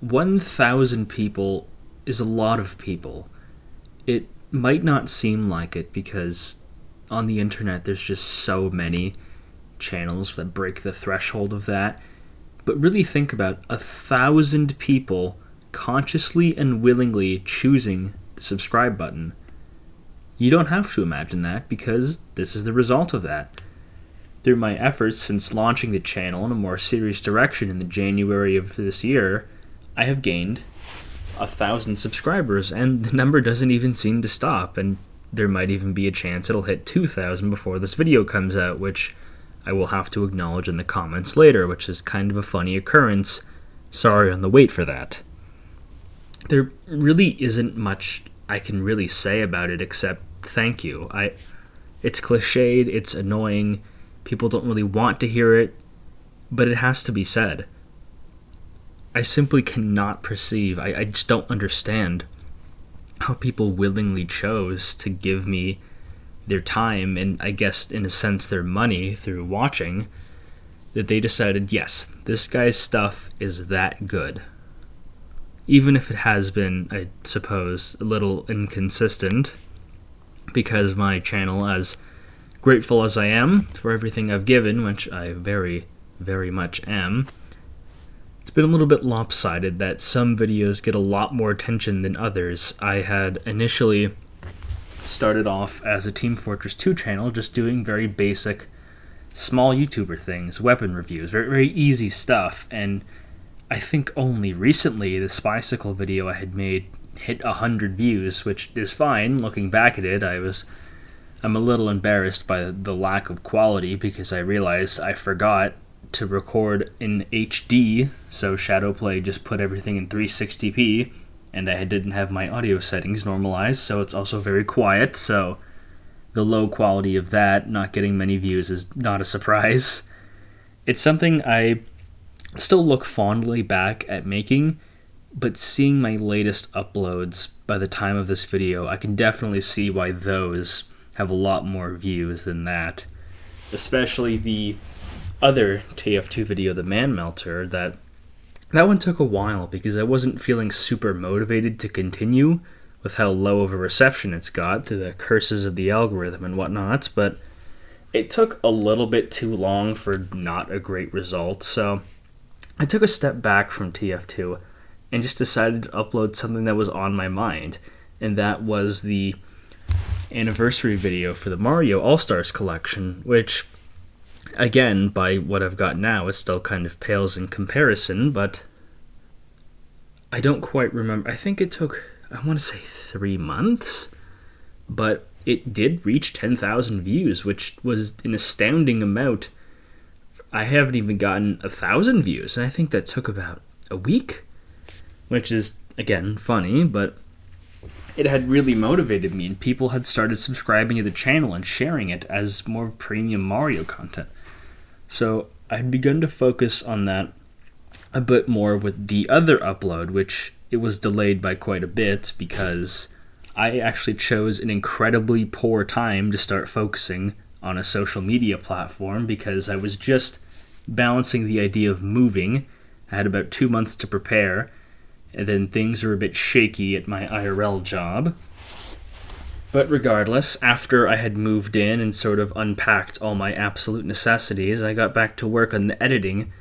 1,000 people is a lot of people. It might not seem like it because on the internet there's just so many channels that break the threshold of that. But really think about 1,000 people consciously and willingly choosing the subscribe button. You don't have to imagine that because this is the result of that. Through my efforts since launching the channel in a more serious direction in the January of this year, I have gained 1,000 subscribers, and the number doesn't even seem to stop, and there might even be a chance it'll hit 2,000 before this video comes out, which I will have to acknowledge in the comments later, which is kind of a funny occurrence. Sorry on the wait for that. There really isn't much I can really say about it except thank you. It's cliched, it's annoying, people don't really want to hear it, but it has to be said. I simply cannot perceive, I just don't understand how people willingly chose to give me their time and I guess in a sense their money through watching, that they decided, yes, this guy's stuff is that good. Even if it has been, I suppose, a little inconsistent, because my channel, as grateful as I am for everything I've given, which I very, very much am, it's been a little bit lopsided that some videos get a lot more attention than others. I had initially started off as a Team Fortress 2 channel, just doing very basic, small YouTuber things, weapon reviews, very, very easy stuff, and I think only recently the Spycicle video I had made hit 100 views, which is fine. Looking back at it, I'm a little embarrassed by the lack of quality because I realized I forgot to record in HD, so Shadowplay just put everything in 360p, and I didn't have my audio settings normalized, so it's also very quiet, so the low quality of that not getting many views is not a surprise. It's something I still look fondly back at making, but seeing my latest uploads by the time of this video, I can definitely see why those have a lot more views than that. Especially the other TF2 video, the Man Melter, that one took a while because I wasn't feeling super motivated to continue with how low of a reception it's got through the curses of the algorithm and whatnot, but it took a little bit too long for not a great result, so I took a step back from TF2 and just decided to upload something that was on my mind, and that was the anniversary video for the Mario All-Stars collection, which, again, by what I've got now, it still kind of pales in comparison, but I don't quite remember. I think it took, I want to say 3 months, but it did reach 10,000 views, which was an astounding amount. I haven't even gotten 1,000 views, and I think that took about a week, which is, again, funny, but it had really motivated me, and people had started subscribing to the channel and sharing it as more premium Mario content. So I had begun to focus on that a bit more with the other upload, which it was delayed by quite a bit because I actually chose an incredibly poor time to start focusing on a social media platform because I was just balancing the idea of moving. I had about 2 months to prepare, and then things were a bit shaky at my IRL job. But regardless, after I had moved in and sort of unpacked all my absolute necessities, I got back to work on the editing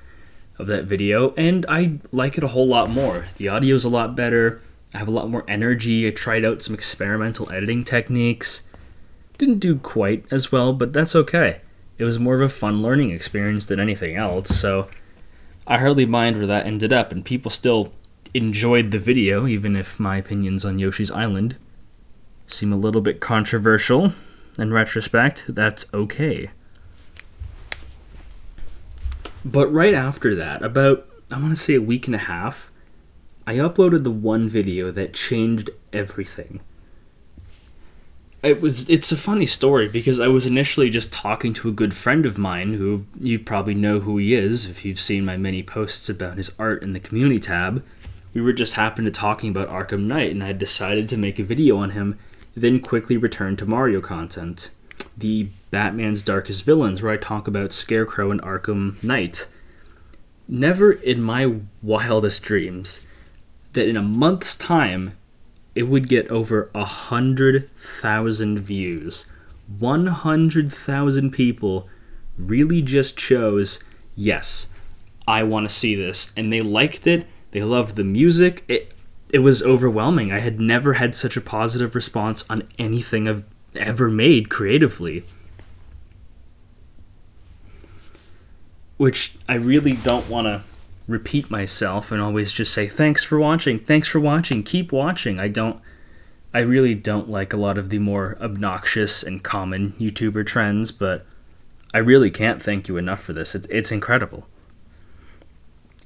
of that video, and I like it a whole lot more. The audio's a lot better, I have a lot more energy, I tried out some experimental editing techniques. Didn't do quite as well, but that's okay. It was more of a fun learning experience than anything else, so I hardly mind where that ended up, and people still enjoyed the video, even if my opinions on Yoshi's Island seem a little bit controversial. In retrospect, that's okay. But right after that, about, I want to say a week and a half, I uploaded the one video that changed everything. It's a funny story because I was initially just talking to a good friend of mine who you probably know who he is if you've seen my many posts about his art in the community tab. We were just happened to talking about Arkham Knight, and I had decided to make a video on him, then quickly return to Mario content. The Batman's Darkest Villains, where I talk about Scarecrow and Arkham Knight. Never in my wildest dreams that in a month's time, it would get over 100,000 views. 100,000 people really just chose, yes, I want to see this. And they liked it. They loved the music. It was overwhelming. I had never had such a positive response on anything I've ever made creatively. Which I really don't want to repeat myself and always just say, thanks for watching, keep watching. I really don't like a lot of the more obnoxious and common YouTuber trends, but I really can't thank you enough for this. It's incredible.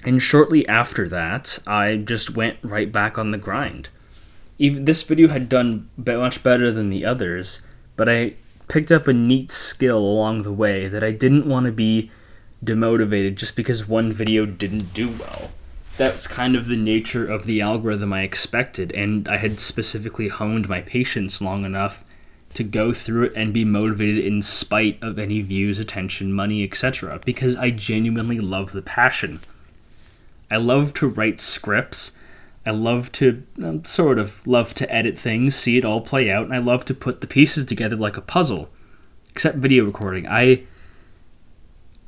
And shortly after that, I just went right back on the grind. Even this video had done much better than the others, but I picked up a neat skill along the way that I didn't want to be demotivated just because one video didn't do well. That's kind of the nature of the algorithm I expected, and I had specifically honed my patience long enough to go through it and be motivated in spite of any views, attention, money, etc. because I genuinely love the passion. I love to write scripts. I love to love to edit things, see it all play out, and I love to put the pieces together like a puzzle. Except video recording. I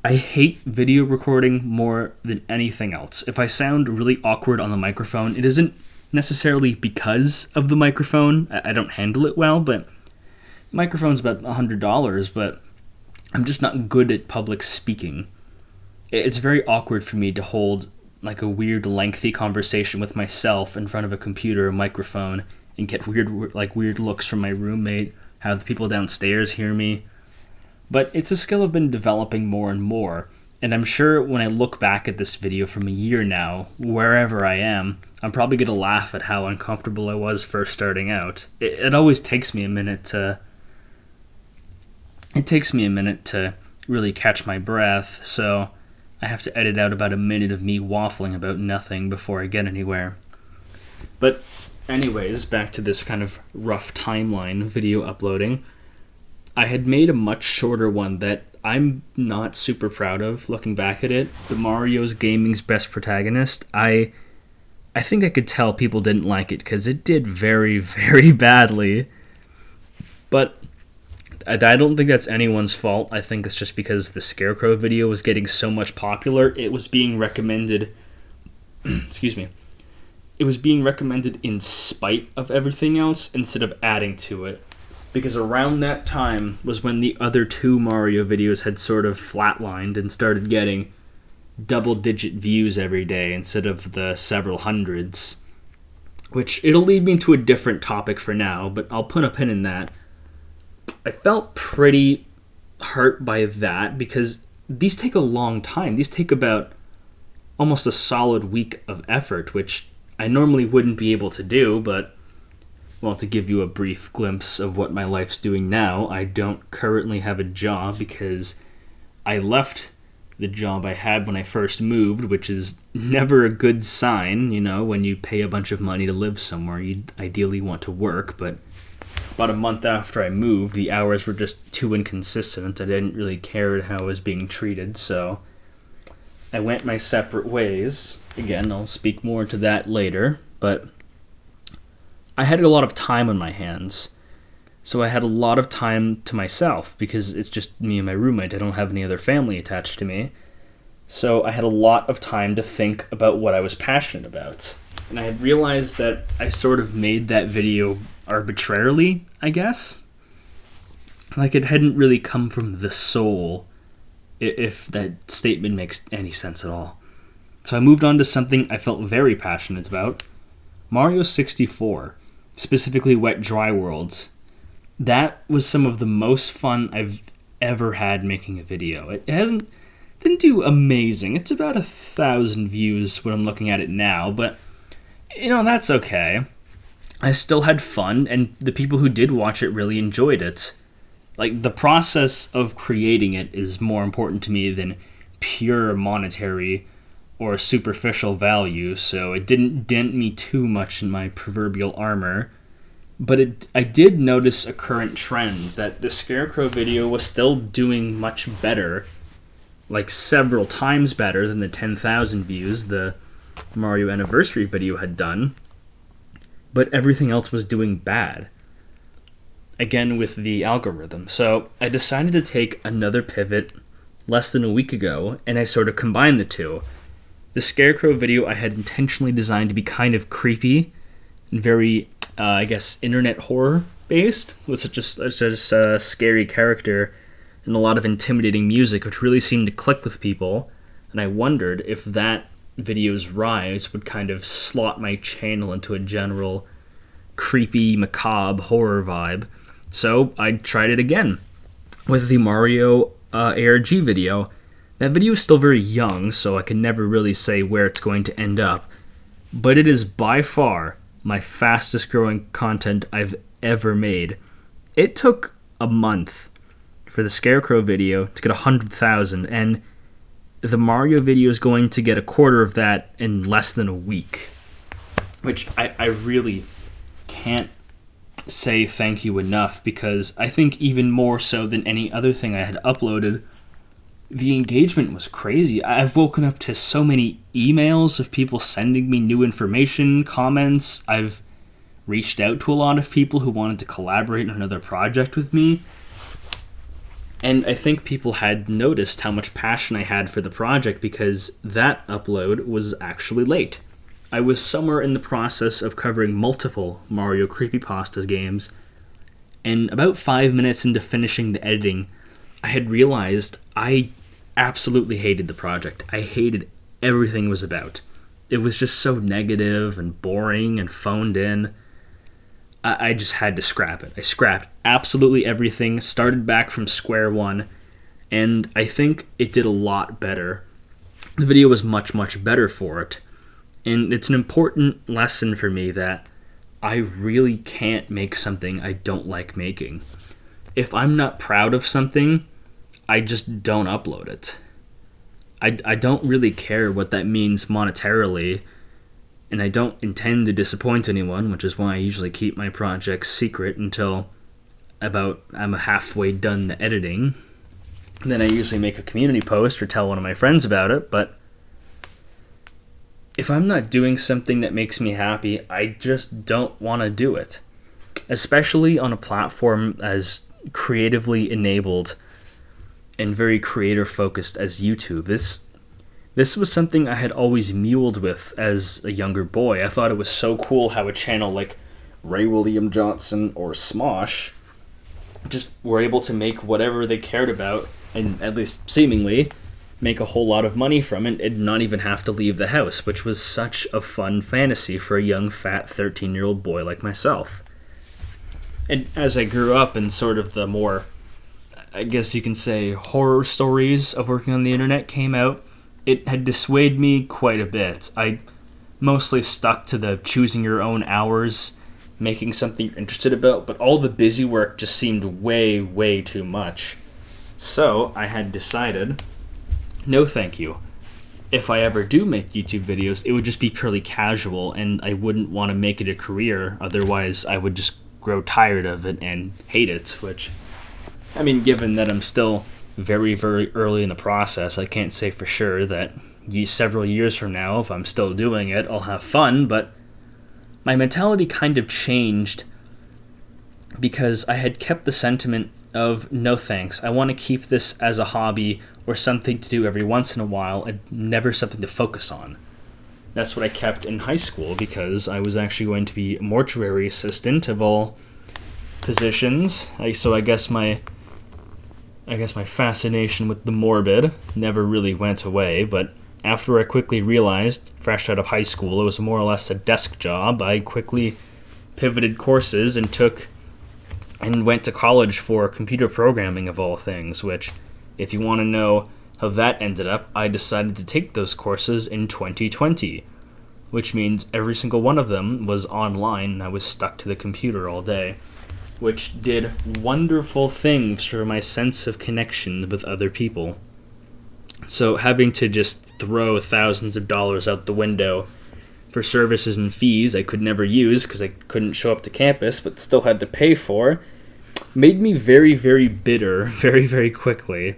hate video recording more than anything else. If I sound really awkward on the microphone, it isn't necessarily because of the microphone. I don't handle it well, but the microphone's about $100, but I'm just not good at public speaking. It's very awkward for me to hold like a weird, lengthy conversation with myself in front of a computer or microphone and get weird looks from my roommate, have the people downstairs hear me. But it's a skill I've been developing more and more, and I'm sure when I look back at this video from a year now, wherever I am, I'm probably going to laugh at how uncomfortable I was first starting out. It always takes me a minute to... It takes me a minute to really catch my breath, so I have to edit out about a minute of me waffling about nothing before I get anywhere. But anyways, back to this kind of rough timeline video uploading. I had made a much shorter one that I'm not super proud of looking back at it. The Mario's Gaming's Best Protagonist. I think I could tell people didn't like it because it did very, very badly. But I don't think that's anyone's fault. I think it's just because the Scarecrow video was getting so much popular. It was being recommended... excuse me. It was being recommended in spite of everything else instead of adding to it. Because around that time was when the other two Mario videos had sort of flatlined and started getting double-digit views every day instead of the several hundreds. Which, it'll lead me to a different topic for now, but I'll put a pin in that. I felt pretty hurt by that because these take a long time. These take about almost a solid week of effort, which I normally wouldn't be able to do, but... Well, to give you a brief glimpse of what my life's doing now, I don't currently have a job because I left the job I had when I first moved, which is never a good sign, when you pay a bunch of money to live somewhere. You'd ideally want to work, but about a month after I moved, the hours were just too inconsistent. I didn't really care how I was being treated, so I went my separate ways. Again, I'll speak more to that later, but... I had a lot of time on my hands, so I had a lot of time to myself because it's just me and my roommate. I don't have any other family attached to me, so I had a lot of time to think about what I was passionate about. And I had realized that I sort of made that video arbitrarily, I guess. Like it hadn't really come from the soul, if that statement makes any sense at all. So I moved on to something I felt very passionate about, Mario 64. Specifically Wet Dry Worlds. That was some of the most fun I've ever had making a video. It didn't do amazing. It's about 1,000 views when I'm looking at it now, but that's okay. I still had fun, and the people who did watch it really enjoyed it. Like, the process of creating it is more important to me than pure monetary or superficial value, so it didn't dent me too much in my proverbial armor. But I did notice a current trend that the Scarecrow video was still doing much better, like several times better than the 10,000 views. The Mario Anniversary video had done, but everything else was doing bad. Again, with the algorithm. So I decided to take another pivot less than a week ago, and I sort of combined the two. The Scarecrow video I had intentionally designed to be kind of creepy and very, internet horror based, with such a scary character and a lot of intimidating music, which really seemed to click with people. And I wondered if that video's rise would kind of slot my channel into a general creepy, macabre horror vibe. So I tried it again with the Mario ARG video. That video is still very young, so I can never really say where it's going to end up, but it is by far my fastest growing content I've ever made. It took a month for the Scarecrow video to get 100,000, and the Mario video is going to get a quarter of that in less than a week, which I really can't say thank you enough, because I think even more so than any other thing I had uploaded, the engagement was crazy. I've woken up to so many emails of people sending me new information, comments. I've reached out to a lot of people who wanted to collaborate on another project with me. And I think people had noticed how much passion I had for the project, because that upload was actually late. I was somewhere in the process of covering multiple Mario Creepypasta games, and about 5 minutes into finishing the editing, I had realized I absolutely hated the project. I hated everything it was about. It was just so negative and boring and phoned in. I just had to scrap it. I scrapped absolutely everything, started back from square one, and I think it did a lot better. The video was much, much better for it. And it's an important lesson for me that I really can't make something I don't like making. If I'm not proud of something, I just don't upload it. I don't really care what that means monetarily, and I don't intend to disappoint anyone, which is why I usually keep my projects secret until I'm halfway done the editing. Then I usually make a community post or tell one of my friends about it, but if I'm not doing something that makes me happy, I just don't want to do it. Especially on a platform as creatively enabled and very creator focused as YouTube. This was something I had always muled with as a younger boy. I thought it was so cool how a channel like Ray William Johnson or Smosh just were able to make whatever they cared about, and at least seemingly make a whole lot of money from it and not even have to leave the house, which was such a fun fantasy for a young, fat 13-year-old boy like myself. And as I grew up and sort of the more, I guess you can say, horror stories of working on the internet came out, it had dissuaded me quite a bit. I mostly stuck to the choosing your own hours, making something you're interested about, but all the busy work just seemed way, way too much. So I had decided, no thank you. If I ever do make YouTube videos, it would just be purely casual, and I wouldn't want to make it a career, otherwise I would just grow tired of it and hate it, which, I mean, given that I'm still very, very early in the process, I can't say for sure that several years from now, if I'm still doing it, I'll have fun, but my mentality kind of changed because I had kept the sentiment of no thanks. I want to keep this as a hobby or something to do every once in a while and never something to focus on. That's what I kept in high school because I was actually going to be a mortuary assistant of all positions. So I guess my fascination with the morbid never really went away, but after I quickly realized, fresh out of high school, it was more or less a desk job, I quickly pivoted courses and went to college for computer programming of all things, which, if you want to know how that ended up, I decided to take those courses in 2020, which means every single one of them was online and I was stuck to the computer all day, which did wonderful things for my sense of connection with other people. So having to just throw thousands of dollars out the window for services and fees I could never use because I couldn't show up to campus but still had to pay for made me very, very bitter very, very quickly.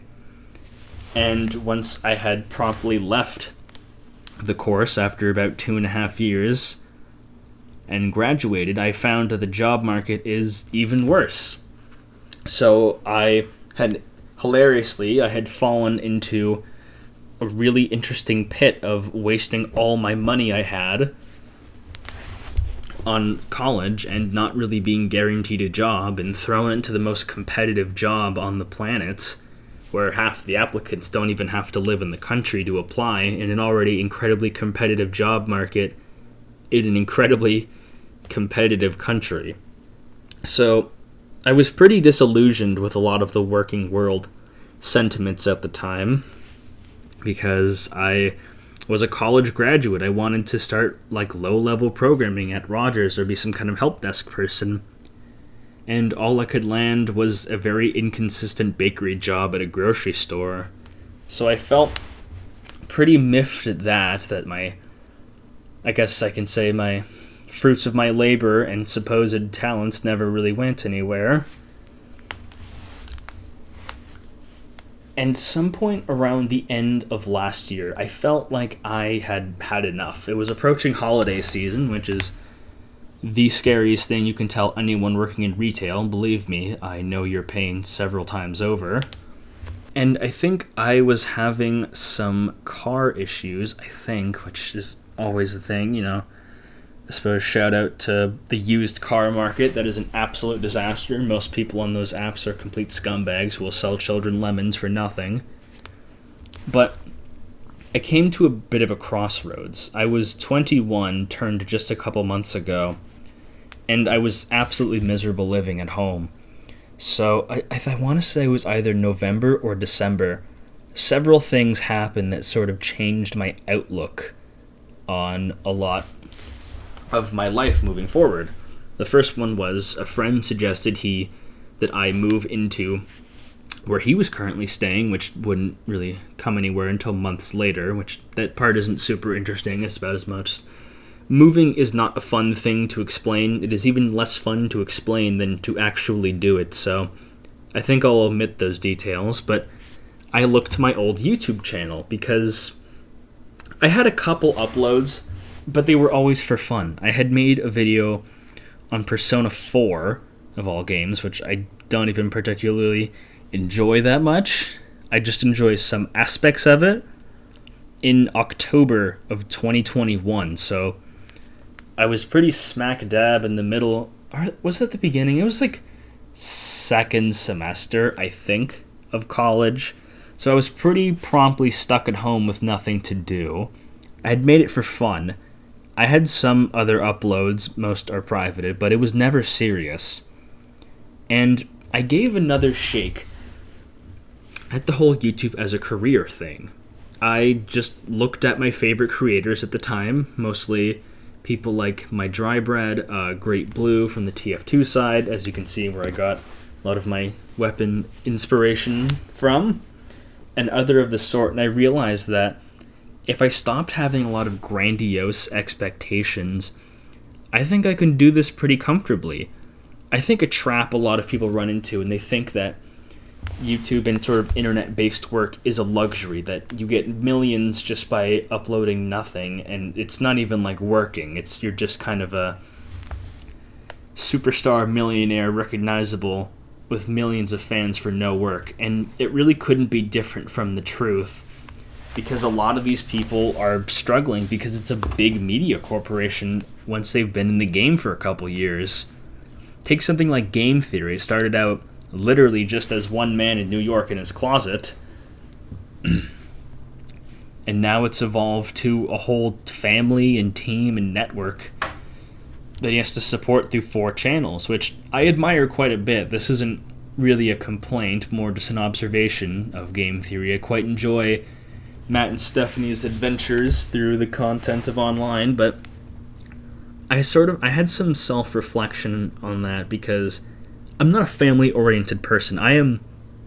And once I had promptly left the course after about 2.5 years and graduated, I found that the job market is even worse. So I had fallen into a really interesting pit of wasting all my money I had on college and not really being guaranteed a job, and thrown into the most competitive job on the planet, where half the applicants don't even have to live in the country to apply, in an already incredibly competitive job market in an incredibly competitive country. So I was pretty disillusioned with a lot of the working world sentiments at the time, because I was a college graduate. I wanted to start like low-level programming at Rogers or be some kind of help desk person. And all I could land was a very inconsistent bakery job at a grocery store. So I felt pretty miffed at that I guess I can say my fruits of my labor and supposed talents never really went anywhere. And some point around the end of last year, I felt like I had had enough. It was approaching holiday season, which is the scariest thing you can tell anyone working in retail. Believe me, I know your pain several times over. And I think I was having some car issues, which is always the thing, I suppose shout out to the used car market. That is an absolute disaster. Most people on those apps are complete scumbags who will sell children lemons for nothing. But I came to a bit of a crossroads. I was 21, turned just a couple months ago, and I was absolutely miserable living at home. So I want to say it was either November or December. Several things happened that sort of changed my outlook on a lot of my life moving forward. The first one was a friend suggested that I move into where he was currently staying, which wouldn't really come anywhere until months later, which that part isn't super interesting. It's about as much. Moving is not a fun thing to explain. It is even less fun to explain than to actually do it, so I think I'll omit those details, but I looked to my old YouTube channel because I had a couple uploads, but they were always for fun. I had made a video on Persona 4, of all games, which I don't even particularly enjoy that much. I just enjoy some aspects of it, in October of 2021, so I was pretty smack dab in the middle. Or was it the beginning? It was like second semester, I think, of college. So I was pretty promptly stuck at home with nothing to do. I had made it for fun. I had some other uploads, most are privated, but it was never serious. And I gave another shake at the whole YouTube as a career thing. I just looked at my favorite creators at the time, mostly people like My Dry Bread, Great Blue from the TF2 side, as you can see where I got a lot of my weapon inspiration from, and other of the sort, and I realized that if I stopped having a lot of grandiose expectations, I think I can do this pretty comfortably. I think a trap a lot of people run into, and they think that YouTube and sort of internet-based work is a luxury, that you get millions just by uploading nothing, and it's not even like working. You're just kind of a superstar millionaire, recognizable with millions of fans for no work. And it really couldn't be different from the truth, because a lot of these people are struggling because it's a big media corporation once they've been in the game for a couple years. Take something like Game Theory. It started out literally just as one man in New York in his closet, and now it's evolved to a whole family and team and network that he has to support through 4 channels, which I admire quite a bit. This isn't really a complaint, more just an observation of Game Theory. I quite enjoy Matt and Stephanie's adventures through the content of online, but I had some self-reflection on that, because I'm not a family-oriented person. I am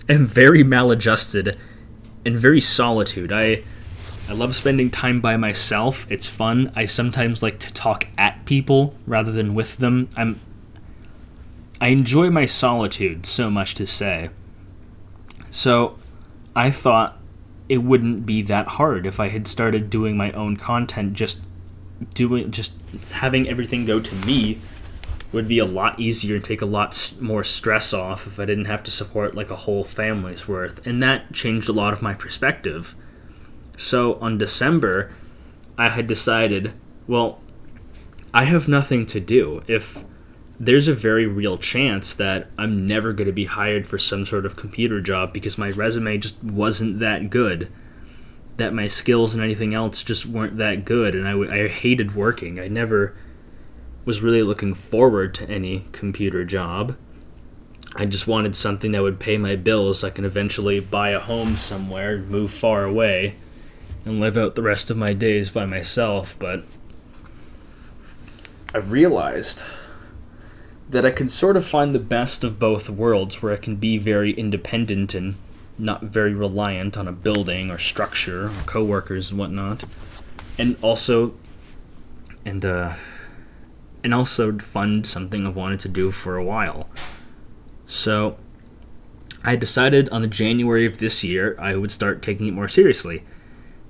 very maladjusted and very solitude. I love spending time by myself. It's fun. I sometimes like to talk at people rather than with them. I enjoy my solitude, so much to say. So I thought it wouldn't be that hard if I had started doing my own content. Just having everything go to me would be a lot easier and take a lot more stress off if I didn't have to support like a whole family's worth. And that changed a lot of my perspective. So on December, I had decided, well, I have nothing to do. If there's a very real chance that I'm never going to be hired for some sort of computer job because my resume just wasn't that good, that my skills and anything else just weren't that good, and I hated working. I never was really looking forward to any computer job. I just wanted something that would pay my bills so I can eventually buy a home somewhere, move far away, and live out the rest of my days by myself. But I realized that I can sort of find the best of both worlds, where I can be very independent and not very reliant on a building or structure or coworkers and whatnot, and also fund something I've wanted to do for a while. So I decided on the January of this year I would start taking it more seriously.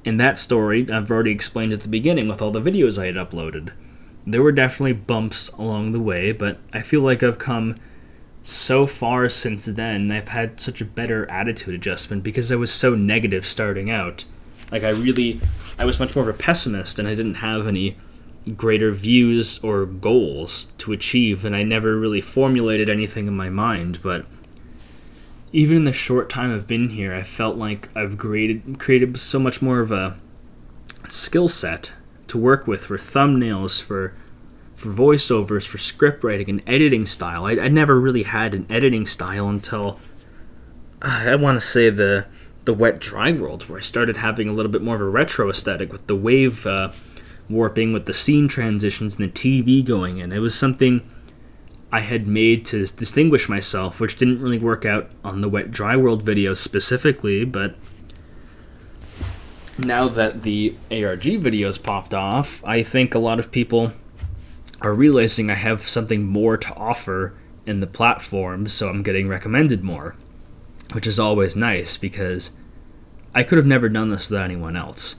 And that story I've already explained at the beginning with all the videos I had uploaded. There were definitely bumps along the way, but I feel like I've come so far since then. I've had such a better attitude adjustment because I was so negative starting out. Like I was much more of a pessimist, and I didn't have any greater views or goals to achieve, and I never really formulated anything in my mind. But even in the short time I've been here, I felt like I've created so much more of a skill set to work with for thumbnails, for voiceovers, for script writing and editing style. I never really had an editing style until I want to say the Wet Dry World, where I started having a little bit more of a retro aesthetic with the wave warping, with the scene transitions and the TV going in. It was something I had made to distinguish myself, which didn't really work out on the Wet Dry World videos specifically, but now that the ARG videos popped off, I think a lot of people are realizing I have something more to offer in the platform, so I'm getting recommended more, which is always nice because I could have never done this without anyone else.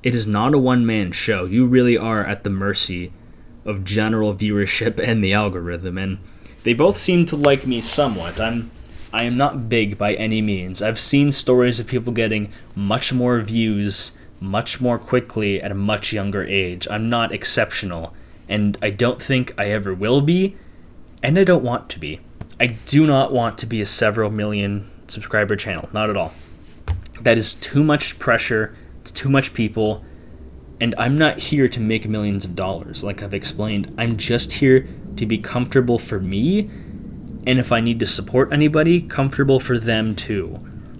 It is not a one-man show. You really are at the mercy of general viewership and the algorithm, and they both seem to like me somewhat. I am not big by any means. I've seen stories of people getting much more views much more quickly at a much younger age. I'm not exceptional, and I don't think I ever will be, and I don't want to be. I do not want to be a several million subscriber channel, not at all. That is too much pressure, it's too much people, and I'm not here to make millions of dollars, like I've explained. I'm just here to be comfortable for me, and if I need to support anybody, comfortable for them too.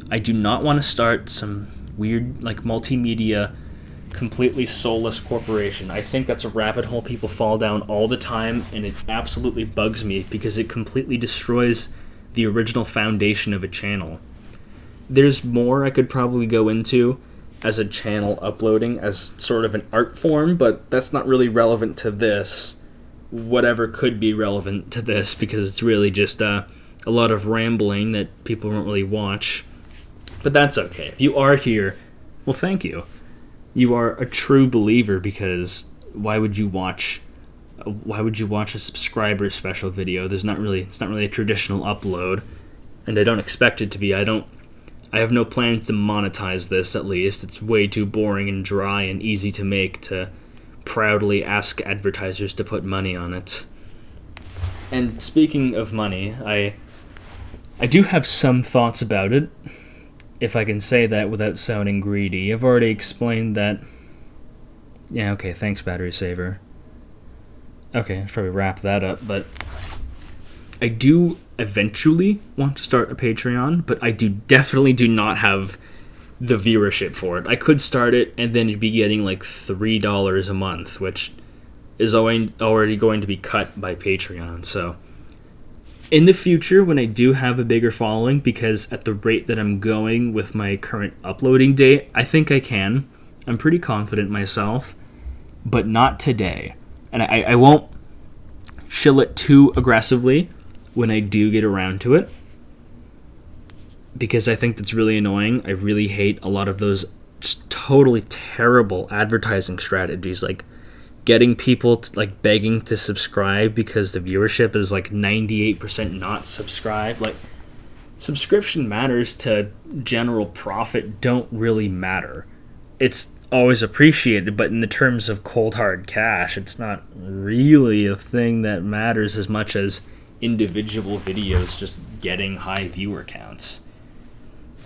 I do not want to start some weird, like, multimedia, completely soulless corporation. I think that's a rabbit hole people fall down all the time, and it absolutely bugs me because it completely destroys the original foundation of a channel. There's more I could probably go into as a channel uploading as sort of an art form, but that's not really relevant to this. Whatever could be relevant to this, because it's really just a lot of rambling that people won't really watch. But that's okay. If you are here, well, thank you. You are a true believer, because why would you watch a subscriber special video? It's not really a traditional upload, and I don't expect it to be. I have no plans to monetize this, at least. It's way too boring and dry and easy to make to proudly ask advertisers to put money on it. And speaking of money, I do have some thoughts about it, if I can say that without sounding greedy. I've already explained that. Yeah, okay, thanks, battery saver. Okay, I should probably wrap that up, but I do eventually want to start a Patreon, but I definitely do not have the viewership for it. I could start it and then you'd be getting like $3 a month, which is already going to be cut by Patreon. So in the future, when I do have a bigger following, because at the rate that I'm going with my current uploading date, I think I can. I'm pretty confident myself, but not today. And I won't shill it too aggressively when I do get around to it. because I think that's really annoying. I really hate a lot of those just totally terrible advertising strategies, like getting people to, like, begging to subscribe because the viewership is like 98% not subscribed. Like, subscription matters to general profit don't really matter. It's always appreciated, but in the terms of cold hard cash, it's not really a thing that matters as much as individual videos just getting high viewer counts.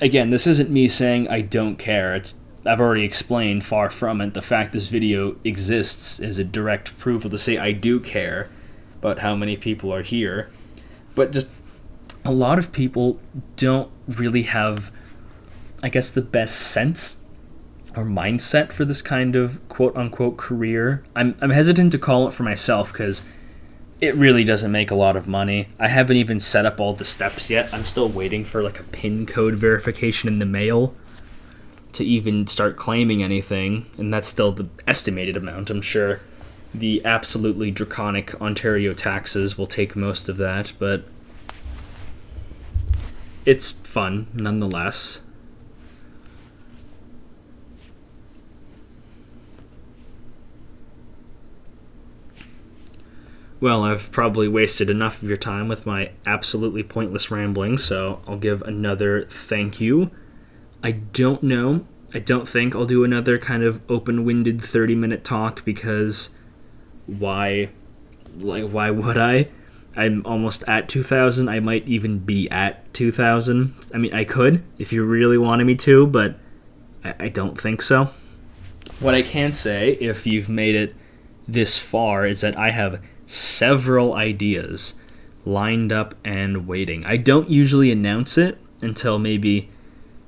Again, this isn't me saying I don't care. I've already explained, far from it. The fact this video exists is a direct proof to say I do care about how many people are here. But just a lot of people don't really have, I guess, the best sense or mindset for this kind of quote-unquote career. I'm hesitant to call it for myself because it really doesn't make a lot of money. I haven't even set up all the steps yet. I'm still waiting for like a PIN code verification in the mail to even start claiming anything, and that's still the estimated amount. I'm sure the absolutely draconic Ontario taxes will take most of that, but it's fun nonetheless. Well, I've probably wasted enough of your time with my absolutely pointless rambling, so I'll give another thank you. I don't know. I don't think I'll do another kind of open-winded 30-minute talk because why would I? I'm almost at 2,000. I might even be at 2,000. I mean, I could if you really wanted me to, but I don't think so. What I can say, if you've made it this far, is that I have several ideas lined up and waiting. I don't usually announce it until maybe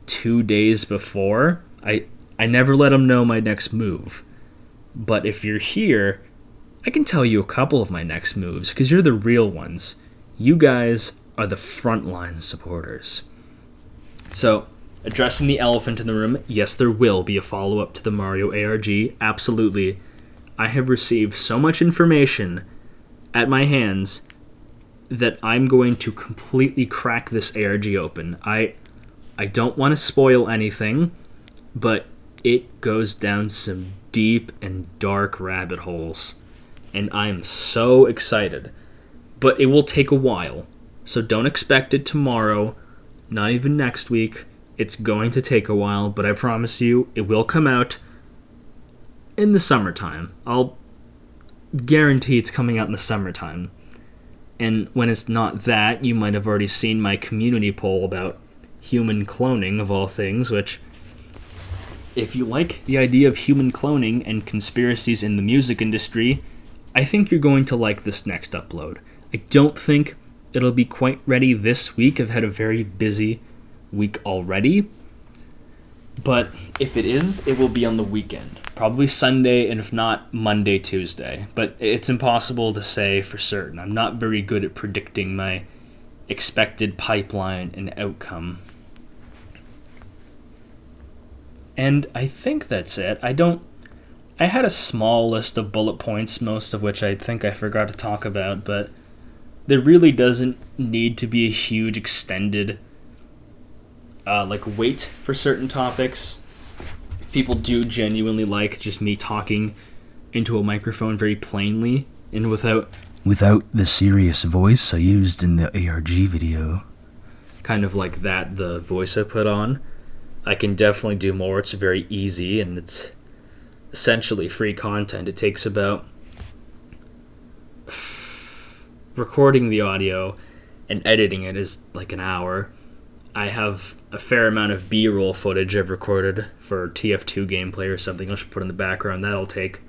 2 days before. I never let them know my next move. But if you're here, I can tell you a couple of my next moves because you're the real ones. You guys are the frontline supporters. So, addressing the elephant in the room, yes, there will be a follow-up to the Mario ARG. Absolutely. I have received so much information at my hands that I'm going to completely crack this ARG open. I don't want to spoil anything, but it goes down some deep and dark rabbit holes, and I'm so excited. But it will take a while, so don't expect it tomorrow, not even next week. It's going to take a while, but I promise you it will come out in the summertime. I'll guarantee it's coming out in the summertime. And when it's not that, you might have already seen my community poll about human cloning, of all things, which, if you like the idea of human cloning and conspiracies in the music industry, I think you're going to like this next upload. I don't think it'll be quite ready this week. I've had a very busy week already. But if it is, it will be on the weekend. Probably Sunday, and if not, Monday, Tuesday. But it's impossible to say for certain. I'm not very good at predicting my expected pipeline and outcome. And I think that's it. I had a small list of bullet points, most of which I think I forgot to talk about, but there really doesn't need to be a huge extended wait for certain topics. People do genuinely like just me talking into a microphone very plainly and without the serious voice I used in the ARG video. Kind of like that, the voice I put on. I can definitely do more. It's very easy, and it's essentially free content. It takes about recording the audio and editing it is like an hour. I have a fair amount of B-roll footage I've recorded for TF2 gameplay or something I should put in the background. That'll take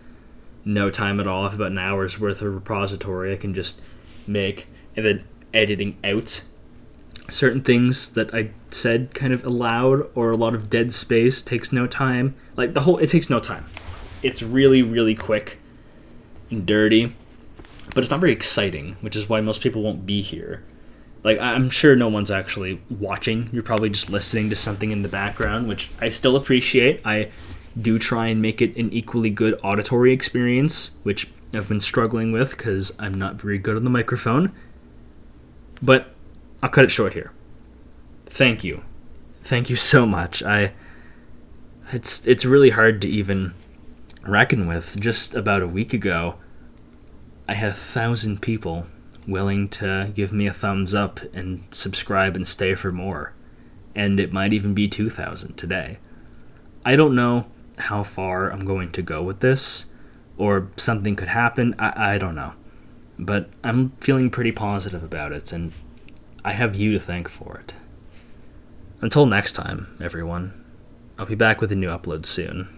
no time at all. I have about an hour's worth of repository I can just make, and then editing out certain things that I said kind of aloud or a lot of dead space takes no time. It takes no time. It's really, really quick and dirty, but it's not very exciting, which is why most people won't be here. I'm sure no one's actually watching. You're probably just listening to something in the background, which I still appreciate. I do try and make it an equally good auditory experience, which I've been struggling with because I'm not very good on the microphone. But I'll cut it short here. Thank you Thank you so much. It's really hard to even reckon with. Just about a week ago, I had 1,000 people willing to give me a thumbs up and subscribe and stay for more. And it might even be 2,000 today. I don't know how far I'm going to go with this, or something could happen. I don't know. But I'm feeling pretty positive about it, and I have you to thank for it. Until next time, everyone, I'll be back with a new upload soon.